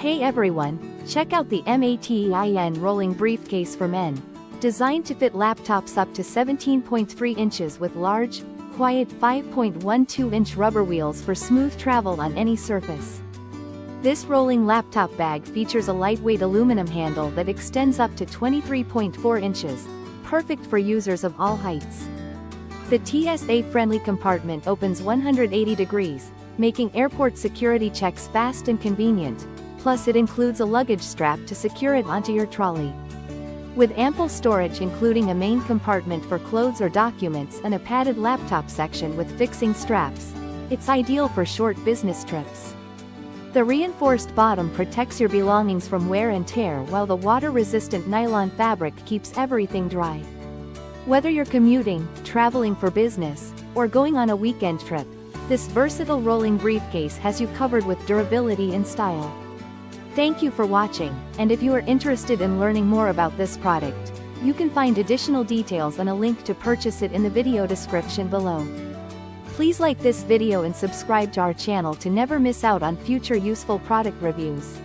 Hey everyone, check out the MATEIN Rolling Briefcase for Men. Designed to fit laptops up to 17.3 inches with large, quiet 5.12-inch rubber wheels for smooth travel on any surface. This rolling laptop bag features a lightweight aluminum handle that extends up to 23.4 inches, perfect for users of all heights. The TSA-friendly compartment opens 180 degrees, making airport security checks fast and convenient, plus it includes a luggage strap to secure it onto your trolley. With ample storage including a main compartment for clothes or documents and a padded laptop section with fixing straps, it's ideal for short business trips. The reinforced bottom protects your belongings from wear and tear while the water-resistant nylon fabric keeps everything dry. Whether you're commuting, traveling for business, or going on a weekend trip, this versatile rolling briefcase has you covered with durability and style. Thank you for watching, and if you are interested in learning more about this product, you can find additional details and a link to purchase it in the video description below. Please like this video and subscribe to our channel to never miss out on future useful product reviews.